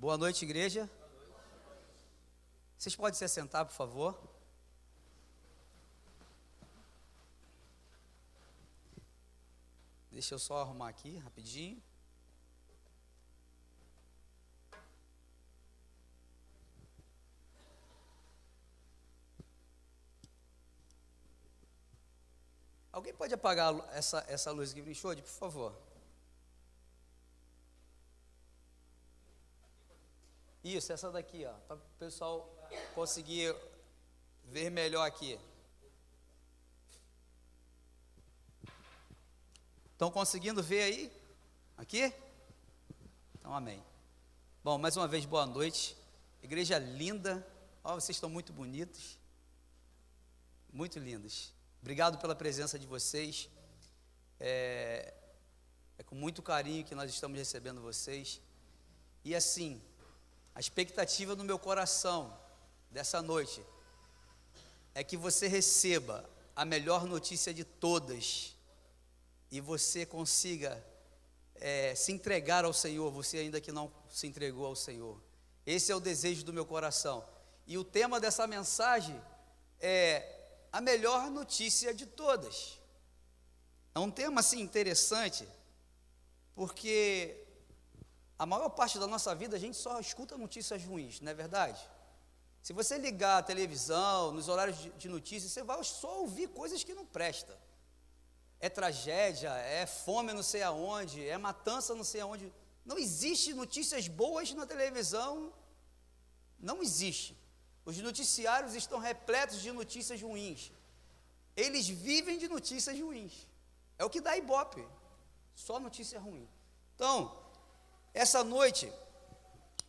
Boa noite, igreja. Vocês podem se assentar, por favor? Deixa eu só arrumar aqui, rapidinho. Alguém pode apagar essa luz aqui, por favor? Isso, essa daqui, ó, para o pessoal conseguir ver melhor aqui. Estão conseguindo ver aí? Aqui? Então, amém. Bom, mais uma vez, boa noite. Igreja linda. Ó, vocês estão muito bonitos. Muito lindos. Obrigado pela presença de vocês. É com muito carinho que nós estamos recebendo vocês. E assim, a expectativa no meu coração dessa noite é que você receba a melhor notícia de todas e você consiga se entregar ao Senhor, você ainda que não se entregou ao Senhor. Esse é o desejo do meu coração. E o tema dessa mensagem é a melhor notícia de todas. É um tema assim interessante, porque a maior parte da nossa vida a gente só escuta notícias ruins, não é verdade? Se você ligar a televisão, nos horários de notícias, você vai só ouvir coisas que não prestam. É tragédia, é fome não sei aonde, é matança não sei aonde. Não existe notícias boas na televisão, não existe. Os noticiários estão repletos de notícias ruins. Eles vivem de notícias ruins. É o que dá Ibope, só notícia ruim. Então, essa noite,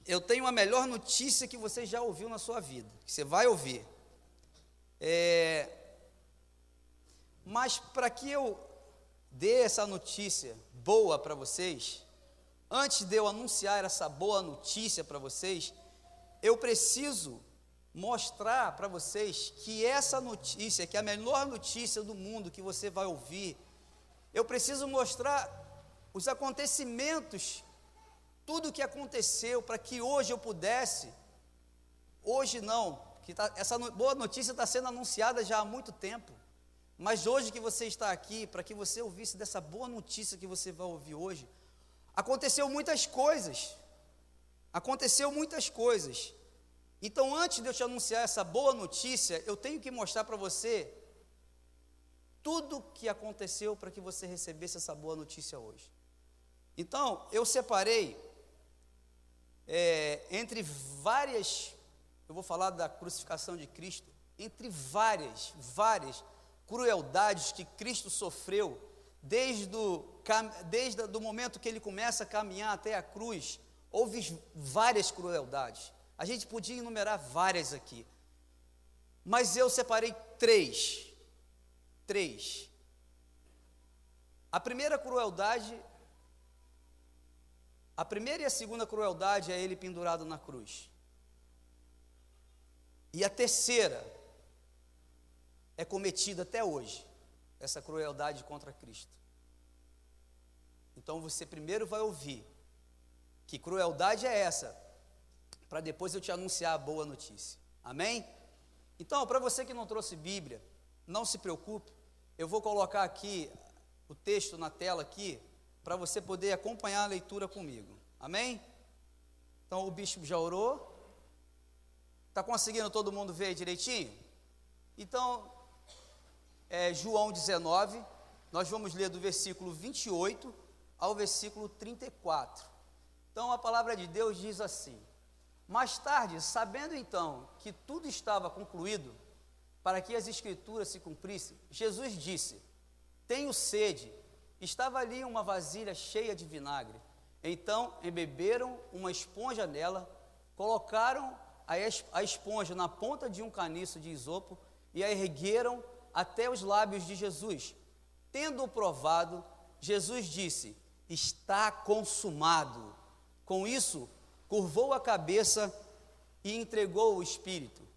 eu tenho a melhor notícia que você já ouviu na sua vida, que você vai ouvir. Mas para que eu dê essa notícia boa para vocês, antes de eu anunciar essa boa notícia para vocês, eu preciso mostrar para vocês que essa notícia, que é a melhor notícia do mundo que você vai ouvir, eu preciso mostrar os acontecimentos, tudo o que aconteceu para que hoje eu pudesse, hoje não, essa boa notícia está sendo anunciada já há muito tempo, mas hoje que você está aqui, para que você ouvisse dessa boa notícia que você vai ouvir hoje, aconteceu muitas coisas, então antes de eu te anunciar essa boa notícia, eu tenho que mostrar para você tudo que aconteceu para que você recebesse essa boa notícia hoje. Então, eu separei entre várias, eu vou falar da crucificação de Cristo, entre várias crueldades que Cristo sofreu, desde o momento que ele começa a caminhar até a cruz, houve várias crueldades. A gente podia enumerar várias aqui, mas eu separei três. A primeira e a segunda crueldade é ele pendurado na cruz. E a terceira é cometida até hoje, essa crueldade contra Cristo. Então você primeiro vai ouvir que crueldade é essa, para depois eu te anunciar a boa notícia. Amém? Então, para você que não trouxe Bíblia, não se preocupe, eu vou colocar aqui o texto na tela aqui, para você poder acompanhar a leitura comigo. Amém? Então, o bispo já orou. Está conseguindo todo mundo ver aí direitinho? Então, João 19, nós vamos ler do versículo 28 ao versículo 34. Então, a palavra de Deus diz assim: mais tarde, sabendo então que tudo estava concluído, para que as escrituras se cumprissem, Jesus disse: tenho sede. Estava ali uma vasilha cheia de vinagre. Então embeberam uma esponja nela, colocaram a esponja na ponta de um caniço de isopo e a ergueram até os lábios de Jesus. Tendo-o provado, Jesus disse: está consumado. Com isso, curvou a cabeça e entregou o Espírito.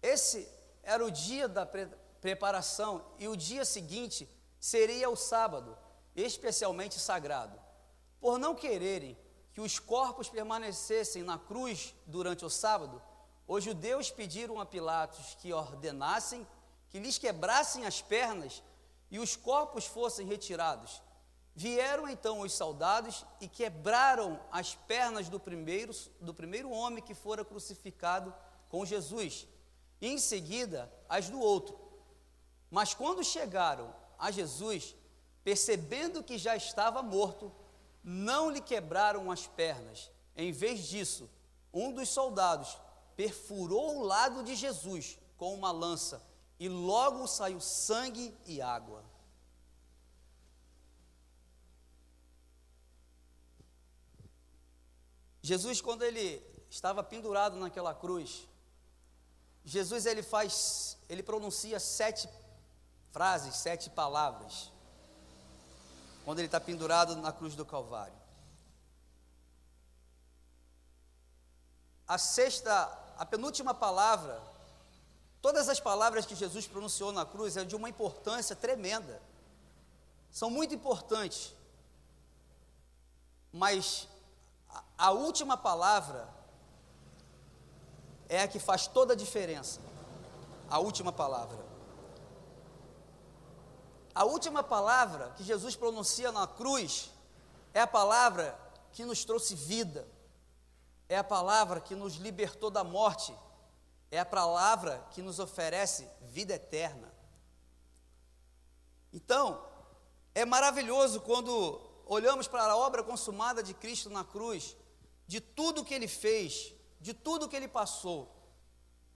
Esse era o dia da preparação, e o dia seguinte seria o sábado, especialmente sagrado. Por não quererem que os corpos permanecessem na cruz durante o sábado, os judeus pediram a Pilatos que ordenassem que lhes quebrassem as pernas e os corpos fossem retirados. Vieram então os soldados e quebraram as pernas do primeiro homem que fora crucificado com Jesus, e em seguida as do outro. Mas quando chegaram a Jesus, percebendo que já estava morto, não lhe quebraram as pernas. Em vez disso, um dos soldados perfurou o lado de Jesus com uma lança, e logo saiu sangue e água. Jesus, quando ele estava pendurado naquela cruz, Jesus ele pronuncia 7 frases, 7 palavras, quando ele está pendurado na cruz do Calvário. A penúltima palavra, todas as palavras que Jesus pronunciou na cruz é de uma importância tremenda, são muito importantes, mas a última palavra é a que faz toda a diferença. A última palavra. A última palavra que Jesus pronuncia na cruz é a palavra que nos trouxe vida, é a palavra que nos libertou da morte, é a palavra que nos oferece vida eterna. Então, é maravilhoso quando olhamos para a obra consumada de Cristo na cruz, de tudo que Ele fez, de tudo que Ele passou.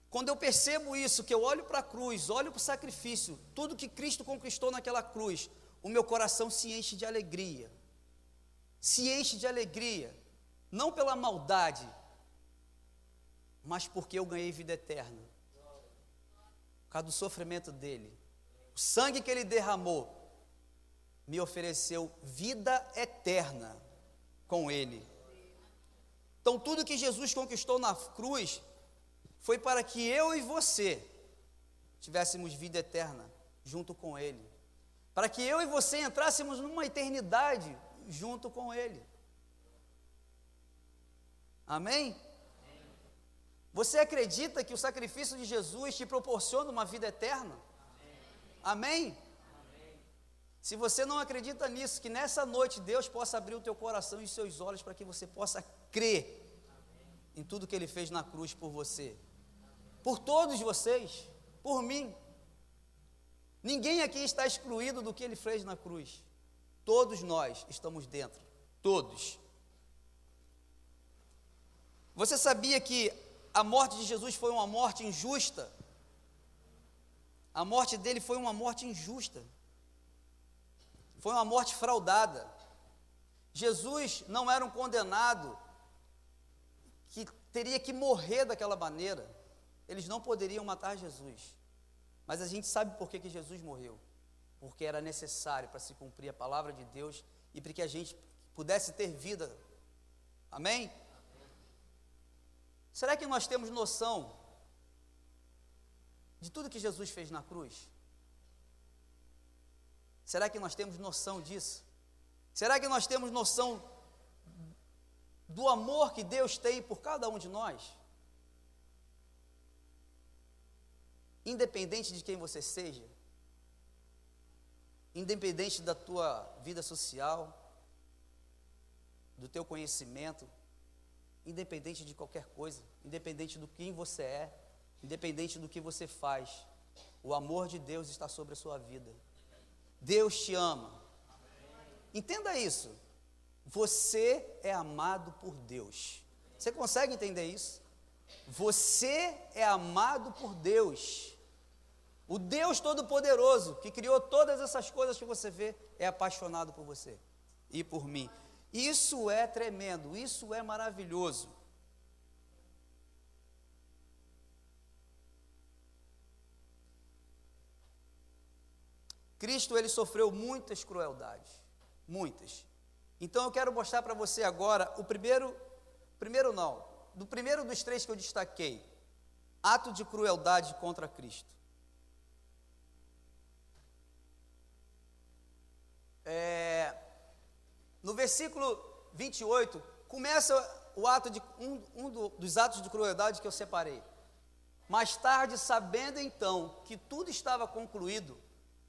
Quando eu percebo isso, que eu olho para a cruz, olho para o sacrifício, tudo que Cristo conquistou naquela cruz, o meu coração se enche de alegria. Se enche de alegria, não pela maldade, mas porque eu ganhei vida eterna. Por causa do sofrimento dele. O sangue que ele derramou me ofereceu vida eterna com ele. Então tudo que Jesus conquistou na cruz foi para que eu e você tivéssemos vida eterna junto com ele. Para que eu e você entrássemos numa eternidade junto com ele. Amém? Você acredita que o sacrifício de Jesus te proporciona uma vida eterna? Amém? Se você não acredita nisso, que nessa noite Deus possa abrir o teu coração e os seus olhos para que você possa crer em tudo que Ele fez na cruz por você, por todos vocês, por mim. Ninguém aqui está excluído do que Ele fez na cruz. Todos nós estamos dentro, todos. Você sabia que a morte de Jesus foi uma morte injusta? A morte dele foi uma morte injusta. Foi uma morte fraudada. Jesus não era um condenado que teria que morrer daquela maneira. Eles não poderiam matar Jesus. Mas a gente sabe por que Jesus morreu. Porque era necessário para se cumprir a palavra de Deus e para que a gente pudesse ter vida. Amém? Será que nós temos noção de tudo que Jesus fez na cruz? Será que nós temos noção disso? Será que nós temos noção do amor que Deus tem por cada um de nós? Independente de quem você seja, independente da tua vida social, do teu conhecimento, independente de qualquer coisa, independente do quem você é, independente do que você faz, o amor de Deus está sobre a sua vida. Deus te ama. Entenda isso. Você é amado por Deus. Você consegue entender isso? Você é amado por Deus. O Deus Todo-Poderoso, que criou todas essas coisas que você vê, é apaixonado por você e por mim. Isso é tremendo, isso é maravilhoso. Cristo, ele sofreu muitas crueldades, muitas. Então eu quero mostrar para você agora do primeiro dos 3 que eu destaquei, ato de crueldade contra Cristo. No versículo 28, começa o ato de dos atos de crueldade que eu separei. Mais tarde, sabendo então que tudo estava concluído,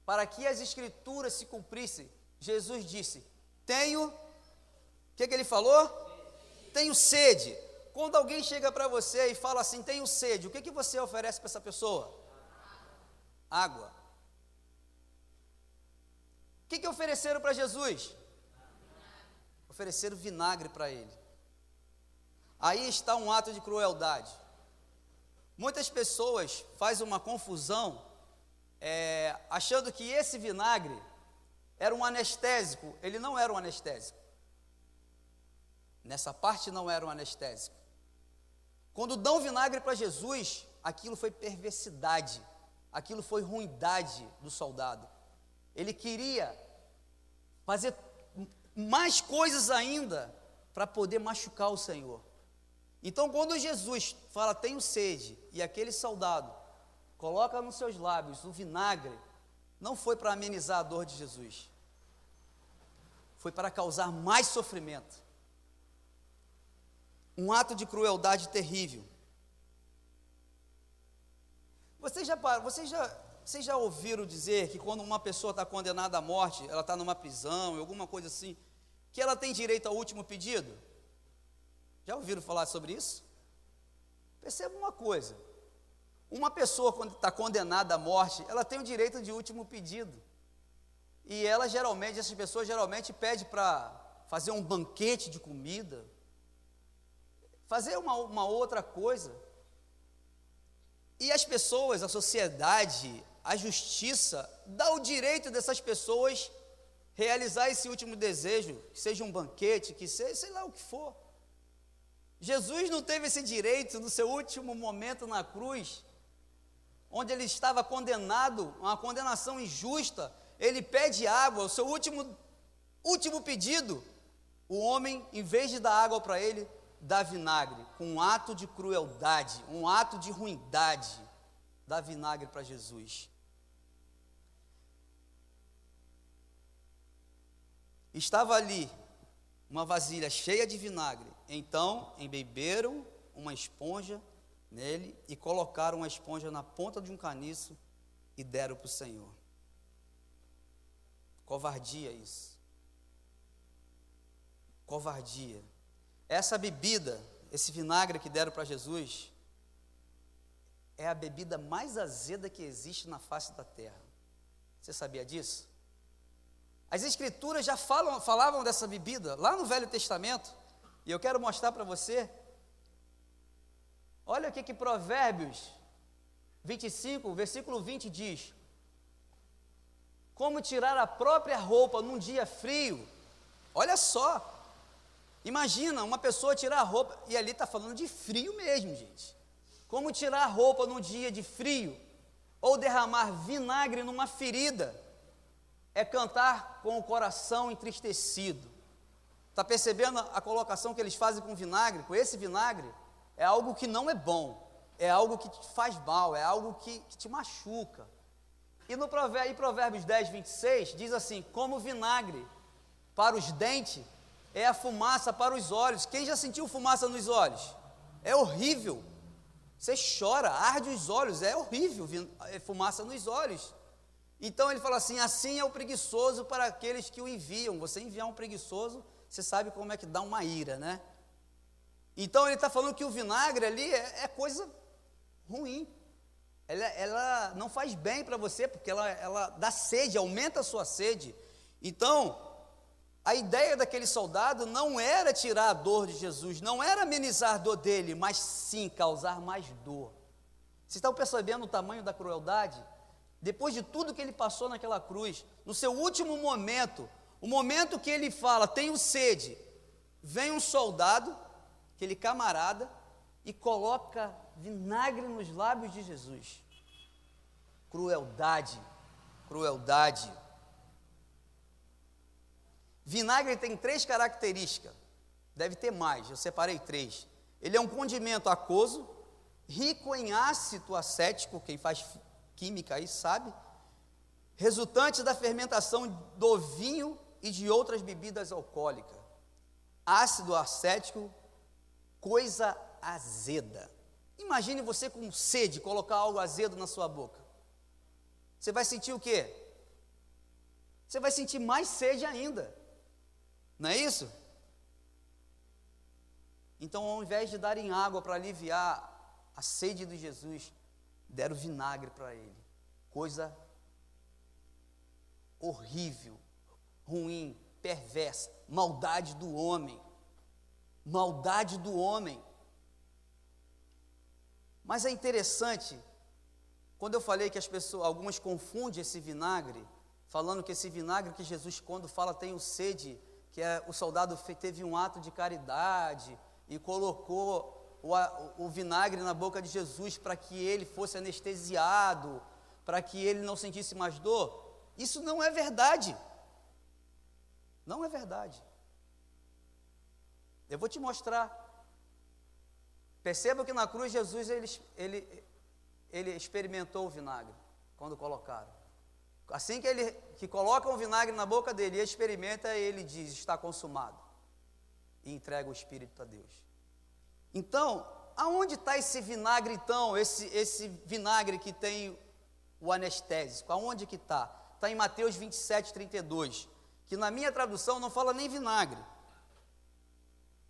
para que as escrituras se cumprissem, Jesus disse: tenho, o que ele falou? Tenho sede. Quando alguém chega para você e fala assim, tenho sede, o que você oferece para essa pessoa? Água. O que ofereceram para Jesus? Ofereceram vinagre para ele. Aí está um ato de crueldade. Muitas pessoas fazem uma confusão, achando que esse vinagre era um anestésico. Ele não era um anestésico. Nessa parte não era um anestésico. Quando dão vinagre para Jesus, aquilo foi perversidade, aquilo foi ruindade do soldado. Ele queria fazer mais coisas ainda para poder machucar o Senhor. Então, quando Jesus fala, tenho sede, e aquele soldado coloca nos seus lábios o vinagre, não foi para amenizar a dor de Jesus, foi para causar mais sofrimento. Um ato de crueldade terrível. Vocês já ouviram dizer que quando uma pessoa está condenada à morte, ela está numa prisão, alguma coisa assim, que ela tem direito ao último pedido? Já ouviram falar sobre isso? Perceba uma coisa, uma pessoa quando está condenada à morte, ela tem o direito de último pedido, e essas pessoas geralmente pedem para fazer um banquete de comida, fazer uma outra coisa, e as pessoas, a sociedade, a justiça, dá o direito dessas pessoas realizar esse último desejo, que seja um banquete, que seja, sei lá o que for. Jesus não teve esse direito no seu último momento na cruz, onde ele estava condenado, uma condenação injusta. Ele pede água, o seu último pedido. O homem, em vez de dar água para ele, dá vinagre, com um ato de crueldade, um ato de ruindade, dá vinagre para Jesus. Estava ali uma vasilha cheia de vinagre. Então, embeberam uma esponja nele e colocaram uma esponja na ponta de um caniço e deram para o Senhor. Covardia isso. Covardia. Essa bebida, esse vinagre que deram para Jesus, é a bebida mais azeda que existe na face da terra. Você sabia disso? As Escrituras já falavam dessa bebida, lá no Velho Testamento, e eu quero mostrar para você. Olha o que Provérbios 25, versículo 20 diz: como tirar a própria roupa num dia frio. Olha só, imagina uma pessoa tirar a roupa, e ali está falando de frio mesmo, gente. Como tirar a roupa num dia de frio, ou derramar vinagre numa ferida, é cantar com o coração entristecido. Está percebendo a colocação que eles fazem com vinagre? Com esse vinagre, é algo que não é bom, é algo que te faz mal, é algo que te machuca. E no Provérbios 10, 26, diz assim: como vinagre para os dentes, é a fumaça para os olhos. Quem já sentiu fumaça nos olhos? É horrível. Você chora, arde os olhos, é horrível, fumaça nos olhos. Então ele fala assim: assim é o preguiçoso para aqueles que o enviam. Você enviar um preguiçoso, você sabe como é que dá uma ira, né? Então ele está falando que o vinagre ali é coisa ruim. Ela não faz bem para você, porque ela dá sede, aumenta a sua sede. Então, a ideia daquele soldado não era tirar a dor de Jesus, não era amenizar a dor dele, mas sim causar mais dor. Vocês estão percebendo o tamanho da crueldade? Depois de tudo que ele passou naquela cruz, no seu último momento, o momento que ele fala, tenho sede, vem um soldado, aquele camarada, e coloca vinagre nos lábios de Jesus. Crueldade, crueldade. Vinagre tem 3 características, deve ter mais, eu separei 3. Ele é um condimento aquoso, rico em ácido acético, quem faz química aí sabe, resultante da fermentação do vinho e de outras bebidas alcoólicas. ácido acético, coisa azeda. Imagine você com sede, colocar algo azedo na sua boca. Você vai sentir o quê? Você vai sentir mais sede ainda. Não é isso? Então, ao invés de darem água para aliviar a sede de Jesus, deram vinagre para ele. Coisa horrível, ruim, perversa, maldade do homem. Maldade do homem. Mas é interessante, quando eu falei que algumas confundem esse vinagre, falando que esse vinagre que Jesus, quando fala, tenho sede, que o soldado teve um ato de caridade e colocou o vinagre na boca de Jesus para que ele fosse anestesiado, para que ele não sentisse mais dor. Isso não é verdade. Não é verdade. Eu vou te mostrar. Perceba que na cruz Jesus ele experimentou o vinagre quando colocaram. Assim que colocam o vinagre na boca dele e experimenta, ele diz: está consumado, e entrega o Espírito a Deus. Então, aonde está esse vinagre então, esse vinagre que tem o anestésico, aonde que está? Está em Mateus 27, 32, que na minha tradução não fala nem vinagre,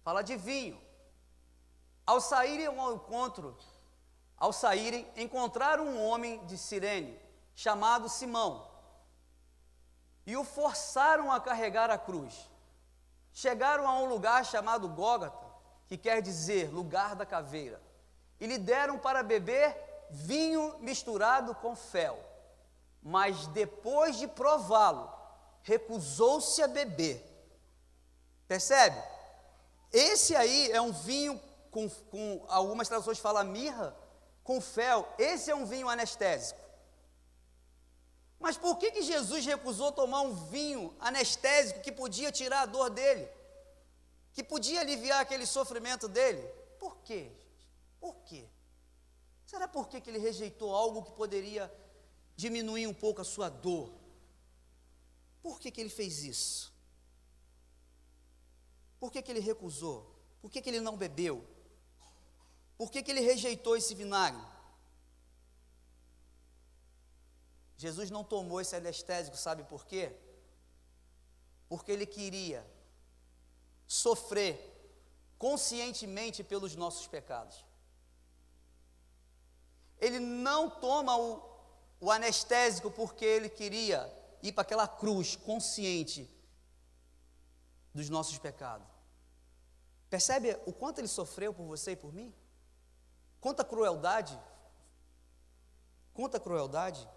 fala de vinho. Ao saírem, encontraram um homem de Cirene, chamado Simão, e o forçaram a carregar a cruz. Chegaram a um lugar chamado Gólgota, que quer dizer lugar da caveira, e lhe deram para beber vinho misturado com fel, mas depois de prová-lo, recusou-se a beber. Percebe? Esse aí é um vinho com algumas traduções falam mirra, com fel. Esse é um vinho anestésico. Mas por que Jesus recusou tomar um vinho anestésico que podia tirar a dor dele? Que podia aliviar aquele sofrimento dele? Por quê? Por quê? Será por que ele rejeitou algo que poderia diminuir um pouco a sua dor? Por que ele fez isso? Por que ele recusou? Por que ele não bebeu? Por que ele rejeitou esse vinagre? Jesus não tomou esse anestésico, sabe por quê? Porque ele queria sofrer conscientemente pelos nossos pecados. Ele não toma o anestésico porque ele queria ir para aquela cruz consciente dos nossos pecados. Percebe o quanto ele sofreu por você e por mim? Quanta crueldade. Quanta crueldade.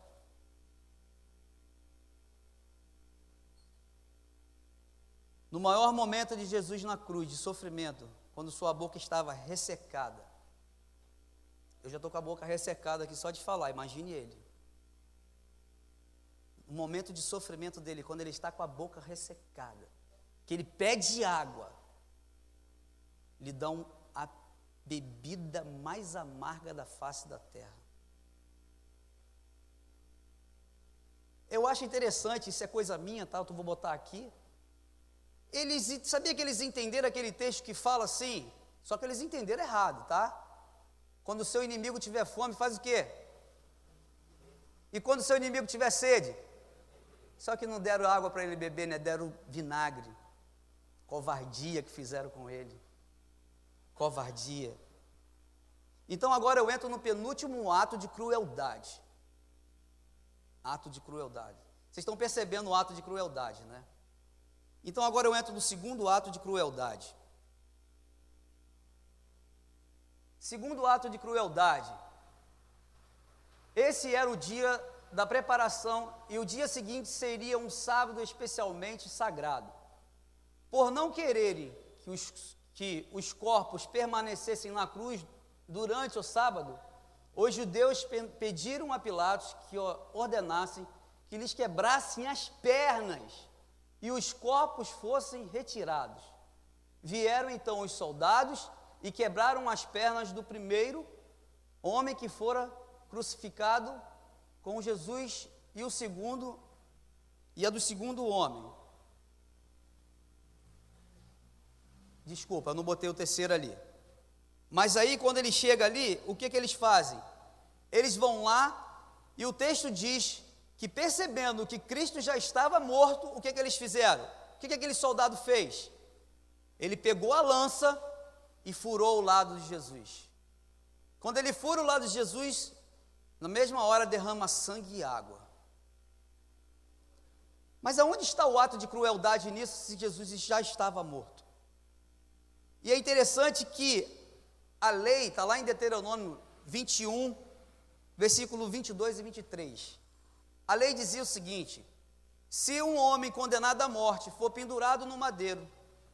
No maior momento de Jesus na cruz, de sofrimento, quando sua boca estava ressecada. Eu já estou com a boca ressecada aqui só de falar, imagine ele. No momento de sofrimento dele, quando ele está com a boca ressecada, que ele pede água, lhe dão a bebida mais amarga da face da terra. Eu acho interessante, isso é coisa minha, tá? Eu vou botar aqui. Sabia que eles entenderam aquele texto que fala assim? Só que eles entenderam errado, tá? Quando o seu inimigo tiver fome, faz o quê? E quando o seu inimigo tiver sede? Só que não deram água para ele beber, né? Deram vinagre. Covardia que fizeram com ele. Covardia. Então agora eu entro no penúltimo ato de crueldade. Ato de crueldade. Vocês estão percebendo o ato de crueldade, né? Então agora eu entro no segundo ato de crueldade. Segundo ato de crueldade. Esse era o dia da preparação e o dia seguinte seria um sábado especialmente sagrado. Por não quererem que os corpos permanecessem na cruz durante o sábado, os judeus pediram a Pilatos que ordenassem que lhes quebrassem as pernas e os corpos fossem retirados. Vieram então os soldados e quebraram as pernas do primeiro homem que fora crucificado com Jesus e a do segundo homem. Desculpa, eu não botei o terceiro ali. Mas aí, quando ele chega ali, o que eles fazem? Eles vão lá, e o texto diz que, percebendo que Cristo já estava morto, o que eles fizeram? O que aquele soldado fez? Ele pegou a lança e furou o lado de Jesus. Quando ele fura o lado de Jesus, na mesma hora derrama sangue e água. Mas aonde está o ato de crueldade nisso, se Jesus já estava morto? E é interessante que a lei, está lá em Deuteronômio 21, versículo 22 e 23. A lei dizia o seguinte: se um homem condenado à morte for pendurado no madeiro,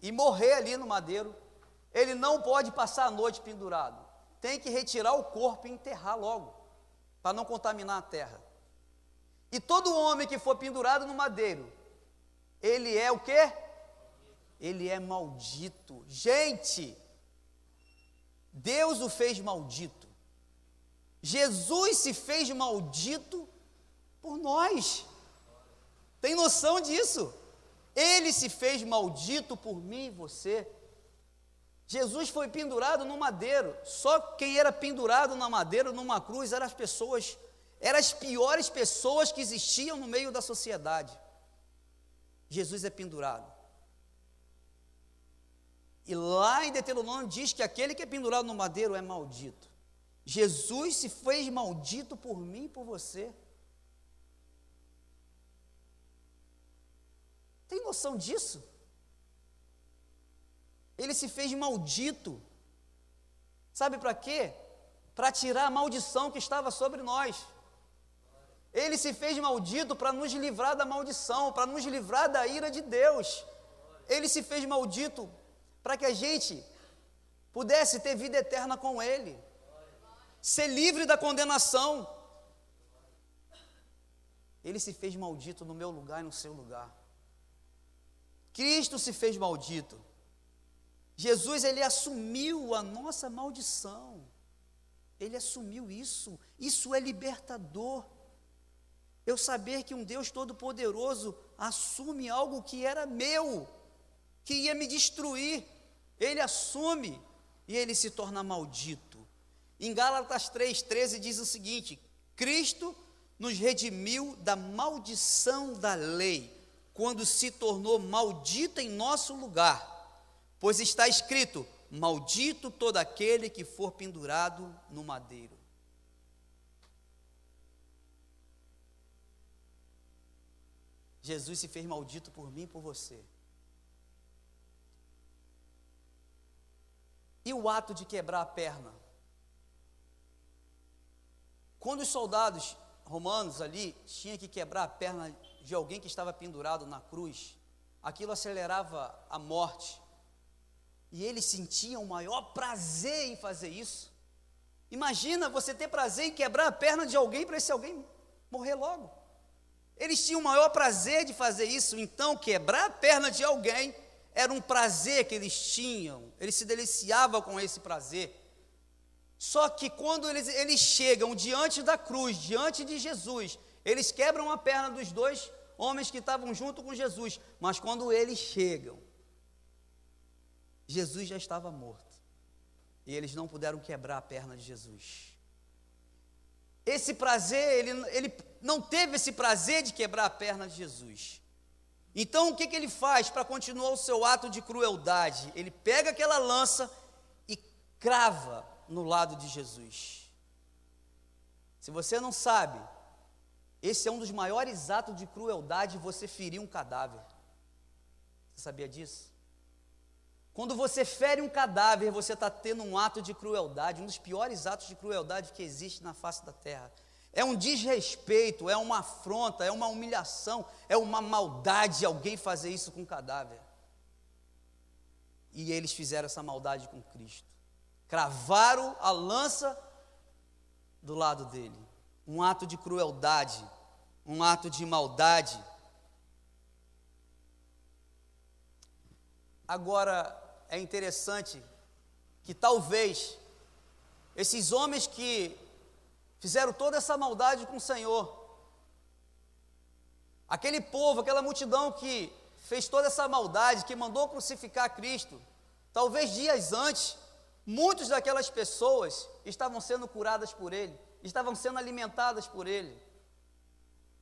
e morrer ali no madeiro, ele não pode passar a noite pendurado. Tem que retirar o corpo e enterrar logo, para não contaminar a terra. E todo homem que for pendurado no madeiro, ele é o quê? Ele é maldito. Gente, Deus o fez maldito. Jesus se fez maldito por nós. Tem noção disso? Ele se fez maldito por mim e você. Jesus foi pendurado no madeiro. Só quem era pendurado na madeira, numa cruz, eram as piores pessoas que existiam no meio da sociedade. Jesus é pendurado. E lá em Deuteronômio diz que aquele que é pendurado no madeiro é maldito. Jesus se fez maldito por mim e por você. Tem noção disso? Ele se fez maldito. Sabe para quê? Para tirar a maldição que estava sobre nós. Ele se fez maldito para nos livrar da maldição, para nos livrar da ira de Deus. Ele se fez maldito para que a gente pudesse ter vida eterna com Ele, ser livre da condenação. Ele se fez maldito no meu lugar e no seu lugar. Cristo se fez maldito. Jesus, ele assumiu a nossa maldição. Ele assumiu isso. Isso é libertador. Eu saber que um Deus Todo-Poderoso assume algo que era meu, que ia me destruir. Ele assume e ele se torna maldito. Em Gálatas 3,13 diz o seguinte: Cristo nos redimiu da maldição da lei, quando se tornou maldito em nosso lugar, pois está escrito: maldito todo aquele que for pendurado no madeiro. Jesus se fez maldito por mim e por você. E o ato de quebrar a perna? Quando os soldados romanos ali tinham que quebrar a perna de alguém que estava pendurado na cruz, aquilo acelerava a morte. E eles sentiam o maior prazer em fazer isso. Imagina você ter prazer em quebrar a perna de alguém para esse alguém morrer logo. Eles tinham o maior prazer de fazer isso. Então, quebrar a perna de alguém era um prazer que eles tinham. Eles se deliciavam com esse prazer. Só que quando eles chegam diante da cruz, diante de Jesus, eles quebram a perna dos dois homens que estavam junto com Jesus. Mas quando eles chegam, Jesus já estava morto. E eles não puderam quebrar a perna de Jesus. Esse prazer, ele não teve esse prazer de quebrar a perna de Jesus. Então o que ele faz para continuar o seu ato de crueldade? Ele pega aquela lança e crava no lado de Jesus. Se você não sabe, esse é um dos maiores atos de crueldade, você ferir um cadáver. Você sabia disso? Quando você fere um cadáver, você está tendo um ato de crueldade, um dos piores atos de crueldade que existe na face da terra. É um desrespeito, é uma afronta, é uma humilhação, é uma maldade alguém fazer isso com um cadáver. E eles fizeram essa maldade com Cristo. Cravaram a lança do lado dele. Um ato de crueldade, um ato de maldade. Agora, é interessante que talvez esses homens que fizeram toda essa maldade com o Senhor, aquele povo, aquela multidão que fez toda essa maldade, que mandou crucificar Cristo, Talvez dias antes, muitas daquelas pessoas estavam sendo curadas por ele, estavam sendo alimentadas por ele.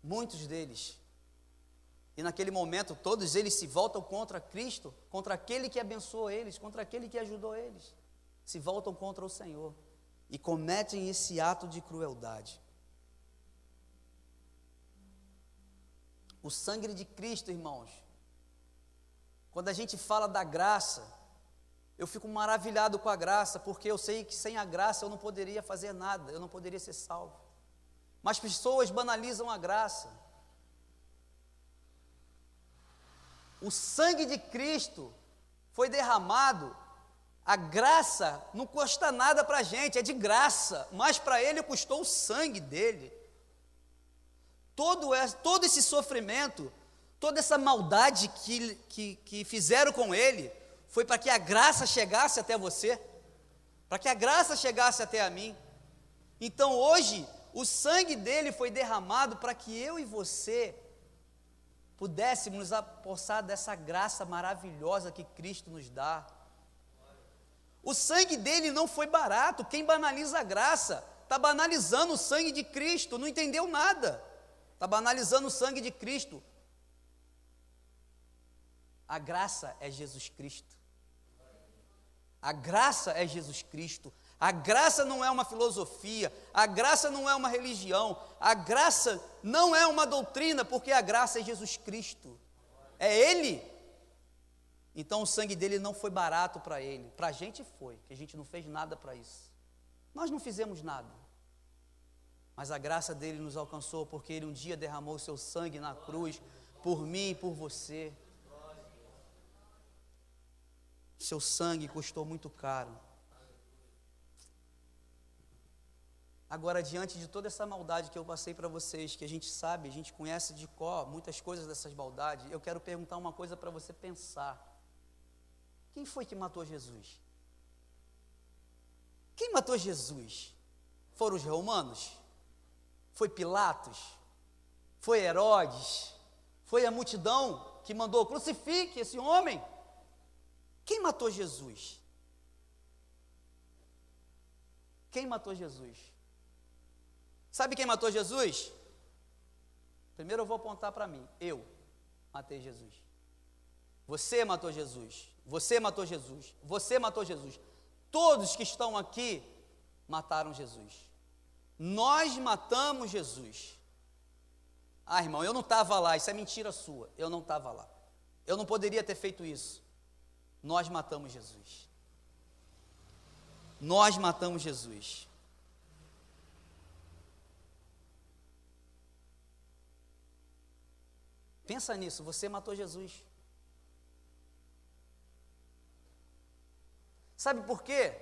Muitos deles. E naquele momento, todos eles se voltam contra Cristo, contra aquele que abençoou eles, contra aquele que ajudou eles. Se voltam contra o Senhor e cometem esse ato de crueldade. O sangue de Cristo, irmãos, quando a gente fala da graça, eu fico maravilhado com a graça, porque eu sei que sem a graça eu não poderia fazer nada, eu não poderia ser salvo. Mas pessoas banalizam a graça. O sangue de Cristo foi derramado, a graça não custa nada para a gente, é de graça, mas para ele custou o sangue dele. Todo esse sofrimento, toda essa maldade que fizeram com ele, foi para que a graça chegasse até você, para que a graça chegasse até a mim. Então hoje, o sangue dele foi derramado para que eu e você pudéssemos nos apossar dessa graça maravilhosa que Cristo nos dá. O sangue dele não foi barato. Quem banaliza a graça está banalizando o sangue de Cristo, não entendeu nada, está banalizando o sangue de Cristo. A graça é Jesus Cristo. A graça é Jesus Cristo. A graça não é uma filosofia, a graça não é uma religião, a graça não é uma doutrina, porque a graça é Jesus Cristo, é Ele. Então o sangue dele não foi barato para ele, para a gente foi, que a gente não fez nada para isso, nós não fizemos nada, mas a graça dele nos alcançou, porque ele um dia derramou o seu sangue na cruz, por mim e por você. Seu sangue custou muito caro. Agora, diante de toda essa maldade que eu passei para vocês, que a gente sabe, a gente conhece de cor muitas coisas dessas maldades, eu quero perguntar uma coisa para você pensar. Quem foi que matou Jesus? Quem matou Jesus? Foram os romanos? Foi Pilatos? Foi Herodes? Foi a multidão que mandou crucifique esse homem? Quem matou Jesus? Quem matou Jesus? Sabe quem matou Jesus? Primeiro eu vou apontar para mim. Eu matei Jesus. Você matou Jesus. Você matou Jesus. Você matou Jesus. Todos que estão aqui mataram Jesus. Nós matamos Jesus. Ah, irmão, eu não estava lá. Isso é mentira sua. Eu não estava lá. Eu não poderia ter feito isso. Nós matamos Jesus. Nós matamos Jesus. Pensa nisso, você matou Jesus. Sabe por quê?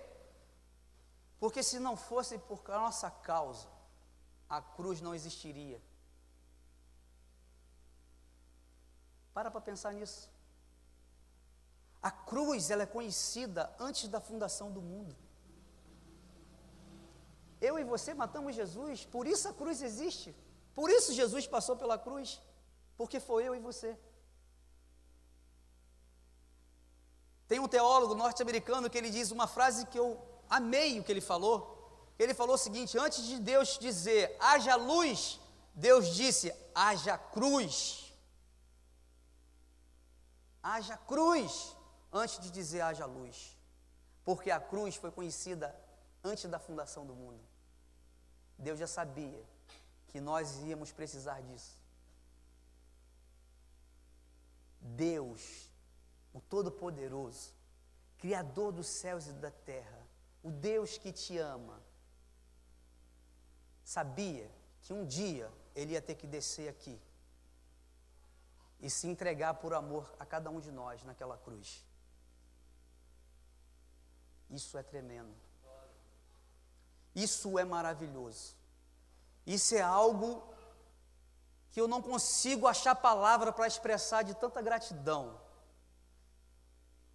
Porque se não fosse por nossa causa, a cruz não existiria. Para pensar nisso. A cruz, ela é conhecida antes da fundação do mundo. Eu e você matamos Jesus, por isso a cruz existe. Por isso Jesus passou pela cruz. Porque foi eu e você. Tem um teólogo norte-americano que ele diz uma frase que eu amei o que ele falou. Ele falou o seguinte: antes de Deus dizer haja luz, Deus disse haja cruz. Haja cruz, antes de dizer haja luz. Porque a cruz foi conhecida antes da fundação do mundo. Deus já sabia que nós íamos precisar disso. Deus, o Todo-Poderoso, Criador dos céus e da terra, o Deus que te ama, sabia que um dia Ele ia ter que descer aqui e se entregar por amor a cada um de nós naquela cruz. Isso é tremendo. Isso é maravilhoso. Isso é algo que eu não consigo achar palavra para expressar de tanta gratidão.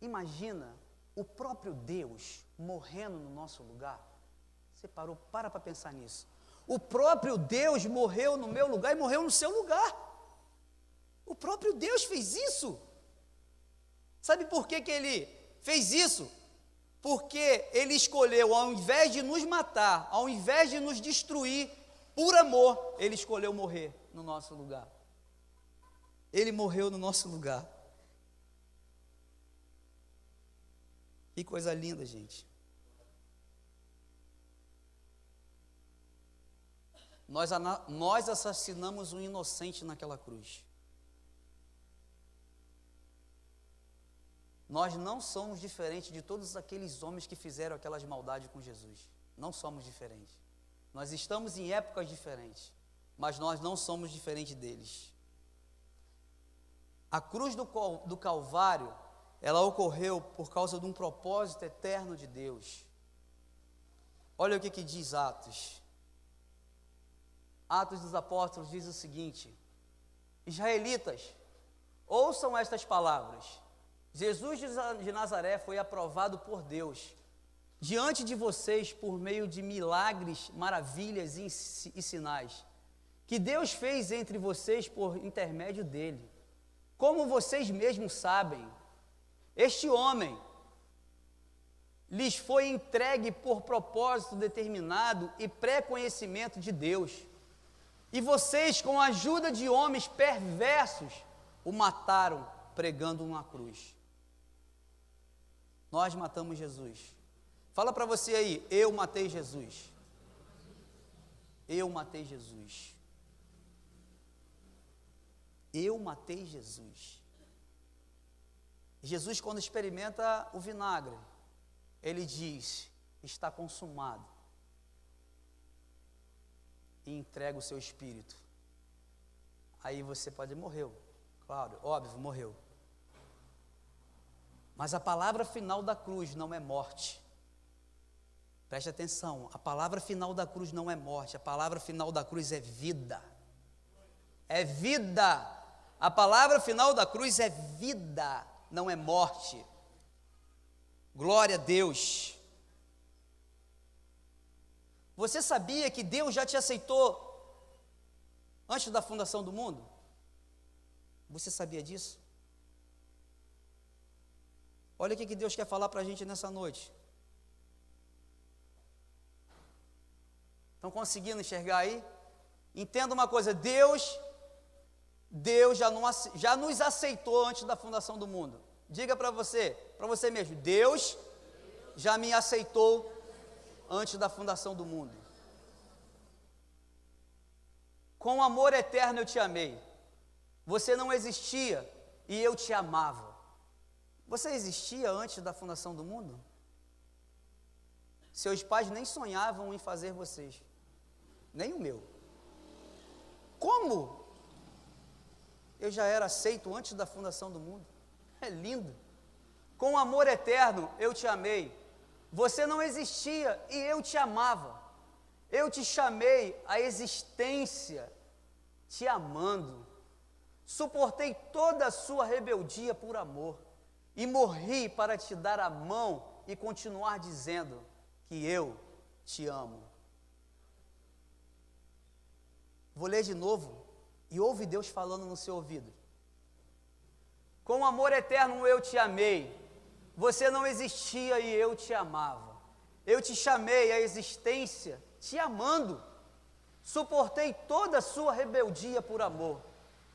Imagina o próprio Deus morrendo no nosso lugar. Você parou, para pensar nisso. O próprio Deus morreu no meu lugar e morreu no seu lugar. O próprio Deus fez isso. Sabe por que Ele fez isso porque Ele escolheu, ao invés de nos matar, ao invés de nos destruir, por amor, Ele escolheu morrer no nosso lugar. Ele morreu no nosso lugar. Que coisa linda, gente. Nós assassinamos um inocente naquela cruz. Nós não somos diferentes de todos aqueles homens que fizeram aquelas maldades com Jesus. Não somos diferentes. Nós estamos em épocas diferentes, mas nós não somos diferentes deles. A cruz do Calvário, ela ocorreu por causa de um propósito eterno de Deus. Olha o que diz Atos. Atos dos Apóstolos diz o seguinte: Israelitas, ouçam estas palavras. Jesus de Nazaré foi aprovado por Deus diante de vocês por meio de milagres, maravilhas e sinais que Deus fez entre vocês por intermédio dele. Como vocês mesmos sabem, este homem lhes foi entregue por propósito determinado e pré-conhecimento de Deus. E vocês, com a ajuda de homens perversos, o mataram pregando uma cruz. Nós matamos Jesus. Fala para você aí, eu matei Jesus. Eu matei Jesus. Eu matei Jesus. Jesus, quando experimenta o vinagre, ele diz: está consumado. E entrega o seu espírito. Aí você pode morreu, claro, óbvio, morreu. Mas a palavra final da cruz não é morte. Preste atenção, a palavra final da cruz não é morte, a palavra final da cruz é vida. É vida. A palavra final da cruz é vida, não é morte. Glória a Deus. Você sabia que Deus já te aceitou antes da fundação do mundo? Você sabia disso? Olha o que Deus quer falar para a gente nessa noite. Estão conseguindo enxergar aí? Entenda uma coisa, Deus já nos aceitou antes da fundação do mundo. Diga para você mesmo, Deus já me aceitou antes da fundação do mundo. Com amor eterno eu te amei. Você não existia e eu te amava. Você existia antes da fundação do mundo? Seus pais nem sonhavam em fazer vocês, nem o meu. Como eu já era aceito antes da fundação do mundo? É lindo. Com amor eterno eu te amei. Você não existia e eu te amava. Eu te chamei à existência, te amando. Suportei toda a sua rebeldia por amor e morri para te dar a mão e continuar dizendo que eu te amo. Vou ler de novo e ouve Deus falando no seu ouvido. Com amor eterno eu te amei. Você não existia e eu te amava. Eu te chamei à existência te amando. Suportei toda a sua rebeldia por amor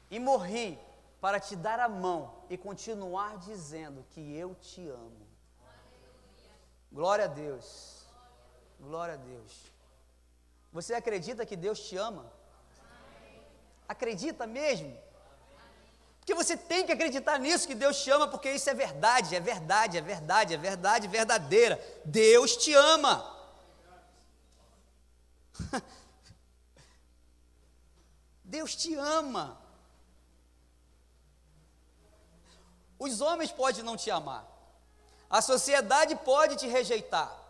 e morri para te dar a mão e continuar dizendo que eu te amo. Glória a Deus. Glória a Deus. Você acredita que Deus te ama? Acredita mesmo? Porque você tem que acreditar nisso, que Deus te ama, porque isso é verdade, é verdade, é verdade, é verdade verdadeira. Deus te ama. Deus te ama. Os homens podem não te amar. A sociedade pode te rejeitar.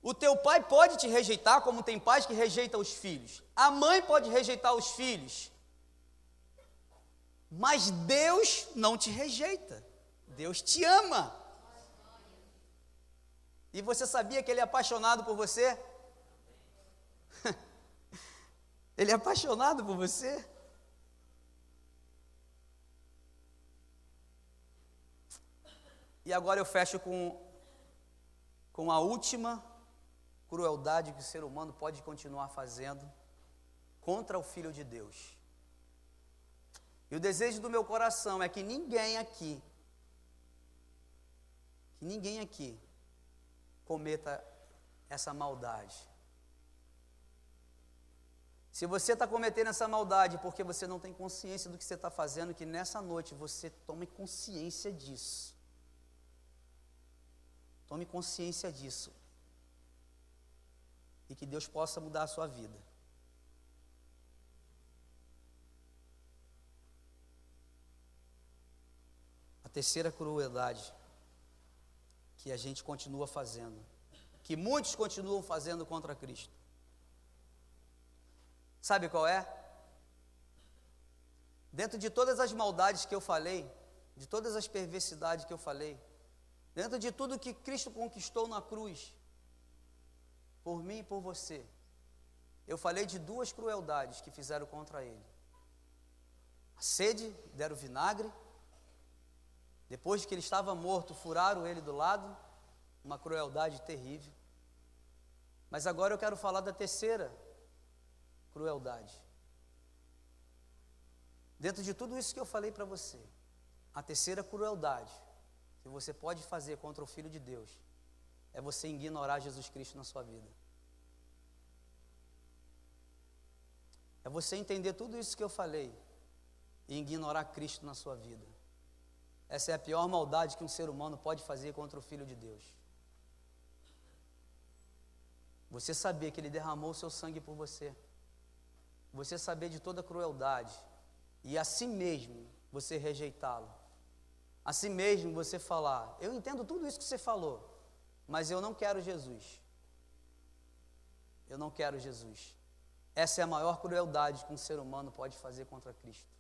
O teu pai pode te rejeitar, como tem pais que rejeitam os filhos. A mãe pode rejeitar os filhos. Mas Deus não te rejeita. Deus te ama. E você sabia que Ele é apaixonado por você? Ele é apaixonado por você? E agora eu fecho com a última crueldade que o ser humano pode continuar fazendo contra o Filho de Deus. E o desejo do meu coração é que ninguém aqui cometa essa maldade. Se você está cometendo essa maldade porque você não tem consciência do que você está fazendo, que nessa noite você tome consciência disso. Tome consciência disso. E que Deus possa mudar a sua vida. A terceira crueldade que a gente continua fazendo, que muitos continuam fazendo contra Cristo. Sabe qual é? Dentro de todas as maldades que eu falei, de todas as perversidades que eu falei, dentro de tudo que Cristo conquistou na cruz, por mim e por você, eu falei de duas crueldades que fizeram contra Ele. A sede, deram vinagre. Depois que Ele estava morto, furaram Ele do lado, uma crueldade terrível. Mas agora eu quero falar da terceira crueldade. Dentro de tudo isso que eu falei para você, a terceira crueldade que você pode fazer contra o Filho de Deus é você ignorar Jesus Cristo na sua vida. É você entender tudo isso que eu falei e ignorar Cristo na sua vida. Essa é a pior maldade que um ser humano pode fazer contra o Filho de Deus. Você saber que Ele derramou o seu sangue por você. Você saber de toda a crueldade e assim mesmo você rejeitá-lo. Assim mesmo você falar, eu entendo tudo isso que você falou, mas eu não quero Jesus. Eu não quero Jesus. Essa é a maior crueldade que um ser humano pode fazer contra Cristo.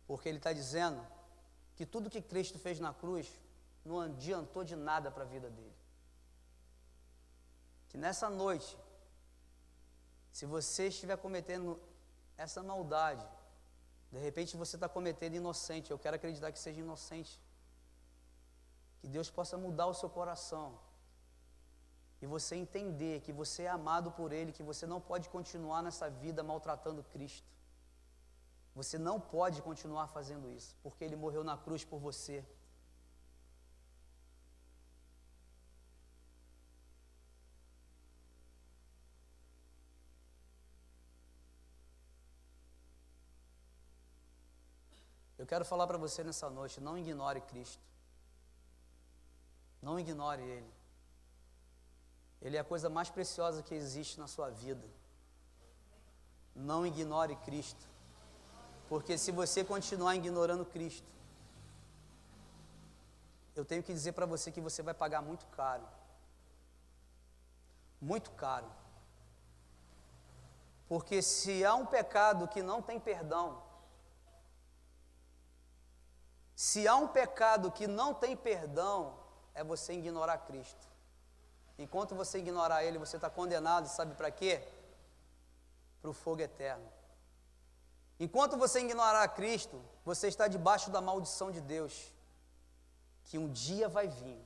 Porque Ele está dizendo que tudo que Cristo fez na cruz não adiantou de nada para a vida dele. Que nessa noite, se você estiver cometendo essa maldade, de repente você está cometendo inocente, eu quero acreditar que seja inocente, que Deus possa mudar o seu coração, e você entender que você é amado por Ele, que você não pode continuar nessa vida maltratando Cristo. Você não pode continuar fazendo isso, porque Ele morreu na cruz por você. Eu quero falar para você nessa noite, não ignore Cristo. Não ignore Ele. Ele é a coisa mais preciosa que existe na sua vida. Não ignore Cristo. Porque se você continuar ignorando Cristo, eu tenho que dizer para você que você vai pagar muito caro. Muito caro. Porque se há um pecado que não tem perdão, se há um pecado que não tem perdão, é você ignorar Cristo. Enquanto você ignorar Ele, você está condenado, sabe para quê? Para o fogo eterno. Enquanto você ignorar Cristo, você está debaixo da maldição de Deus, que um dia vai vir.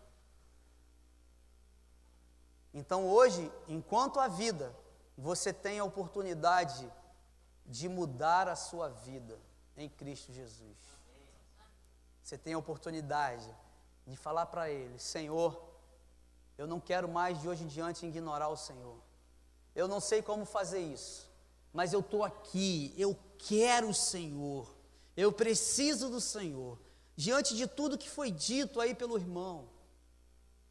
Então hoje, enquanto há vida, você tem a oportunidade de mudar a sua vida em Cristo Jesus. Você tem a oportunidade de falar para Ele, Senhor, eu não quero mais de hoje em diante ignorar o Senhor. Eu não sei como fazer isso, mas eu estou aqui, eu quero o Senhor, eu preciso do Senhor. Diante de tudo que foi dito aí pelo irmão,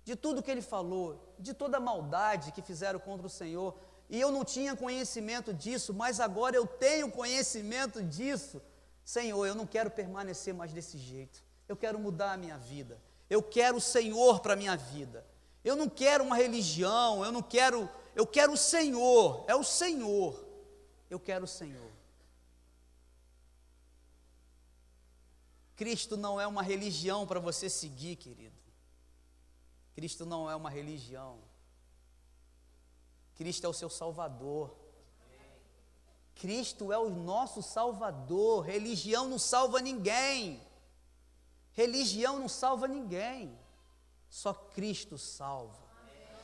de tudo que ele falou, de toda a maldade que fizeram contra o Senhor, e eu não tinha conhecimento disso, mas agora eu tenho conhecimento disso. Senhor, eu não quero permanecer mais desse jeito, eu quero mudar a minha vida, eu quero o Senhor para a minha vida, eu não quero uma religião, eu quero o Senhor, é o Senhor, eu quero o Senhor. Cristo não é uma religião para você seguir, querido. Cristo não é uma religião. Cristo é o seu Salvador. Cristo é o nosso Salvador. Religião não salva ninguém. Religião não salva ninguém, só Cristo salva.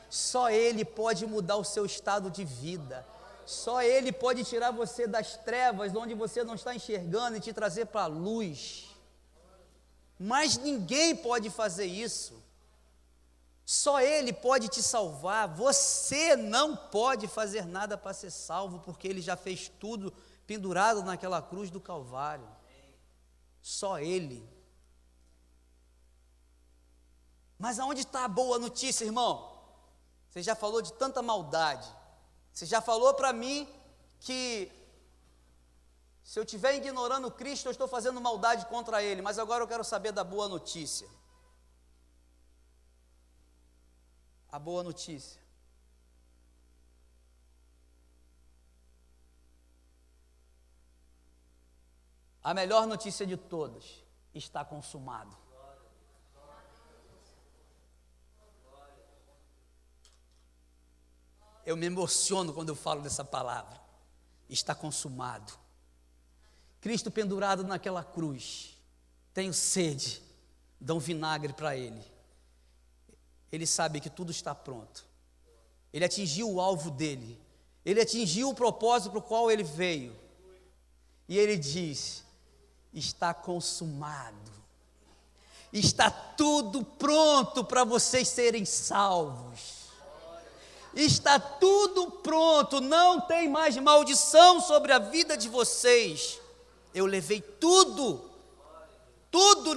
Só Ele pode mudar o seu estado de vida. Só Ele pode tirar você das trevas, onde você não está enxergando, e te trazer para a luz. Mas ninguém pode fazer isso. Só Ele pode te salvar. Você não pode fazer nada para ser salvo, porque Ele já fez tudo pendurado naquela cruz do Calvário. Só Ele. Mas aonde está a boa notícia, irmão? Você já falou de tanta maldade. Você já falou para mim que se eu estiver ignorando Cristo, eu estou fazendo maldade contra Ele. Mas agora eu quero saber da boa notícia. A boa notícia. A melhor notícia de todas: está consumado. Eu me emociono quando eu falo dessa palavra. Está consumado. Cristo pendurado naquela cruz. Tenho sede. Dá um vinagre para Ele. Ele sabe que tudo está pronto. Ele atingiu o alvo dele. Ele atingiu o propósito para o qual ele veio. E Ele diz: está consumado. Está tudo pronto para vocês serem salvos. Está tudo pronto, não tem mais maldição sobre a vida de vocês. Eu levei tudo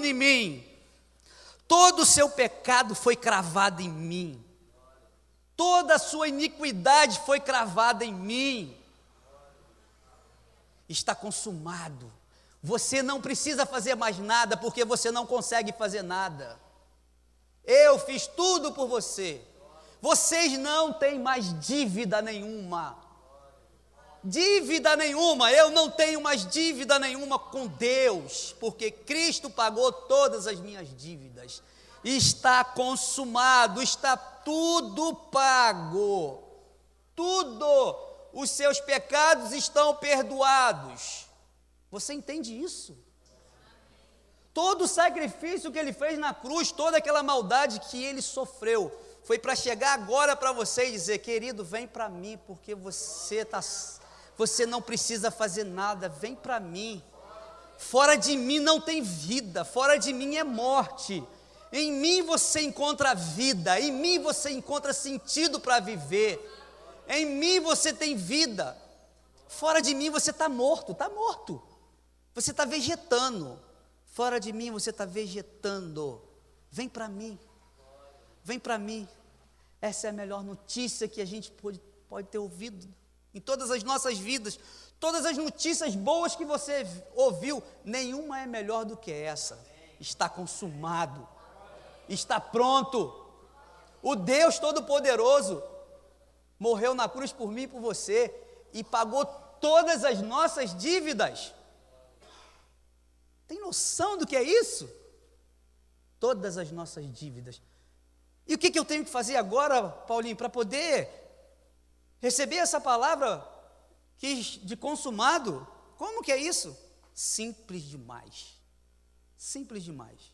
em mim. Todo o seu pecado foi cravado em mim. Toda a sua iniquidade foi cravada em mim. Está consumado. Você não precisa fazer mais nada, porque você não consegue fazer nada. Eu fiz tudo por você. Vocês não têm mais dívida nenhuma. Dívida nenhuma. Eu não tenho mais dívida nenhuma com Deus, porque Cristo pagou todas as minhas dívidas. Está consumado, está tudo pago. Tudo. Os seus pecados estão perdoados. Você entende isso? Todo o sacrifício que Ele fez na cruz, toda aquela maldade que Ele sofreu, foi para chegar agora para você e dizer: querido, vem para mim, porque você não precisa fazer nada, vem para mim. Fora de mim não tem vida, fora de mim é morte. Em mim você encontra vida, em mim você encontra sentido para viver, em mim você tem vida. Fora de mim você está morto, você está vegetando. Fora de mim você está vegetando. Vem para mim, vem para mim. Essa é a melhor notícia que a gente pode ter ouvido em todas as nossas vidas. Todas as notícias boas que você ouviu, nenhuma é melhor do que essa. Está consumado, está pronto. O Deus Todo-Poderoso morreu na cruz por mim e por você e pagou todas as nossas dívidas. Tem noção do que é isso? Todas as nossas dívidas. E o que eu tenho que fazer agora, Paulinho, para poder receber essa palavra de consumado? Como que é isso? Simples demais. Simples demais.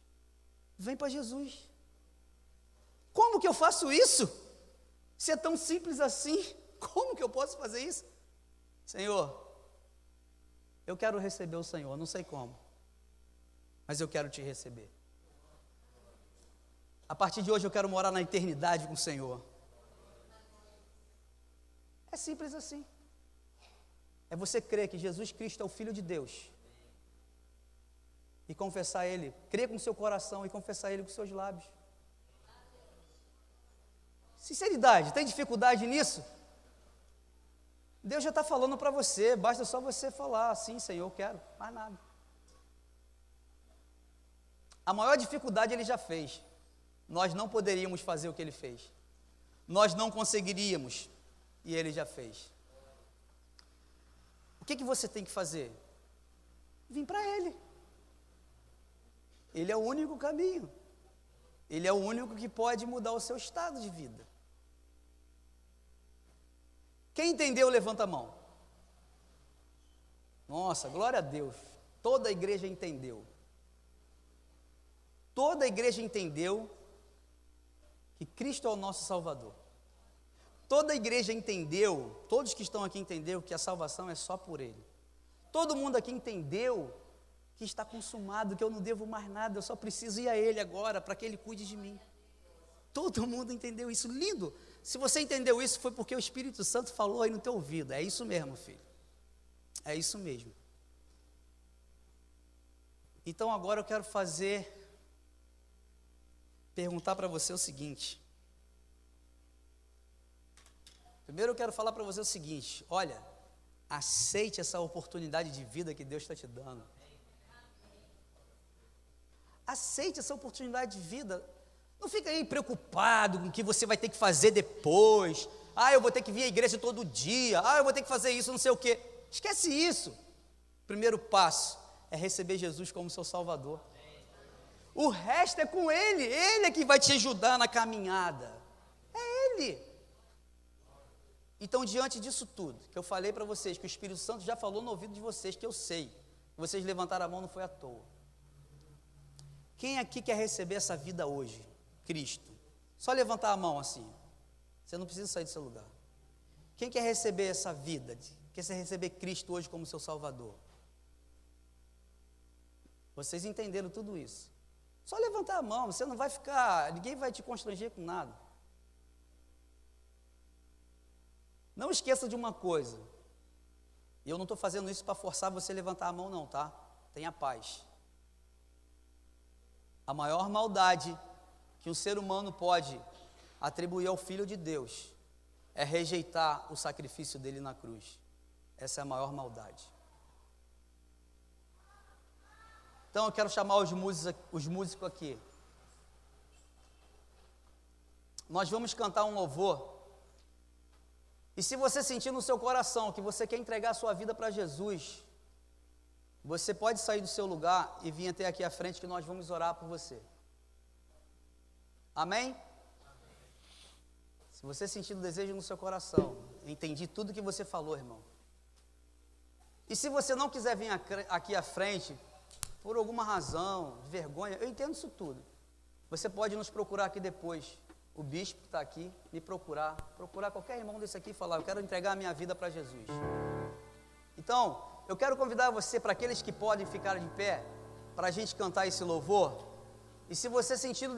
Vem para Jesus. Como que eu faço isso? Se é tão simples assim, como que eu posso fazer isso? Senhor, eu quero receber o Senhor, não sei como, mas eu quero te receber. A partir de hoje eu quero morar na eternidade com o Senhor. É simples assim. É você crer que Jesus Cristo é o Filho de Deus e confessar Ele, crer com o seu coração e confessar Ele com os seus lábios. Sinceridade, tem dificuldade nisso? Deus já está falando para você, basta só você falar assim: Senhor, eu quero, mais nada. A maior dificuldade Ele já fez. Nós não poderíamos fazer o que Ele fez. Nós não conseguiríamos, e Ele já fez. O que você tem que fazer? Vim para Ele. Ele é o único caminho. Ele é o único que pode mudar o seu estado de vida. Quem entendeu, levanta a mão. Nossa, glória a Deus. Toda a igreja entendeu. toda a igreja entendeu que Cristo é o nosso Salvador. Toda a igreja entendeu, todos que estão aqui entenderam que a salvação é só por Ele. Todo mundo aqui entendeu que está consumado, que eu não devo mais nada, eu só preciso ir a Ele agora, para que Ele cuide de mim. Todo mundo entendeu isso, lindo. Se você entendeu isso, foi porque o Espírito Santo falou aí no teu ouvido. É isso mesmo, filho. É isso mesmo. Então agora eu quero perguntar para você o seguinte. Primeiro eu quero falar para você o seguinte, olha, aceite essa oportunidade de vida que Deus está te dando. Aceite essa oportunidade de vida. Não fica aí preocupado com o que você vai ter que fazer depois. Eu vou ter que vir à igreja todo dia. Eu vou ter que fazer isso, não sei o quê. Esquece isso. O primeiro passo é receber Jesus como seu Salvador. O resto é com Ele. Ele é que vai te ajudar na caminhada. É Ele. Então, diante disso tudo, que eu falei para vocês, que o Espírito Santo já falou no ouvido de vocês, que eu sei, que vocês levantaram a mão, não foi à toa. Quem aqui quer receber essa vida hoje? Cristo. Só levantar a mão assim. Você não precisa sair do seu lugar. Quem quer receber essa vida? Quer receber Cristo hoje como seu Salvador? Vocês entenderam tudo isso. Só levantar a mão, você não vai ficar, ninguém vai te constranger com nada. Não esqueça de uma coisa, e eu não estou fazendo isso para forçar você a levantar a mão não, tá? Tenha paz. A maior maldade que um ser humano pode atribuir ao Filho de Deus é rejeitar o sacrifício dele na cruz. Essa é a maior maldade. Então eu quero chamar os músicos aqui. Nós vamos cantar um louvor. E se você sentir no seu coração que você quer entregar a sua vida para Jesus, você pode sair do seu lugar e vir até aqui à frente que nós vamos orar por você. Amém? Se você sentir o desejo no seu coração, eu entendi tudo que você falou, irmão. E se você não quiser vir aqui à frente, por alguma razão, de vergonha, eu entendo isso tudo. Você pode nos procurar aqui depois. O bispo que está aqui, me procurar qualquer irmão desse aqui e falar, eu quero entregar a minha vida para Jesus. Então, eu quero convidar você, para aqueles que podem ficar de pé, para a gente cantar esse louvor. E se você sentir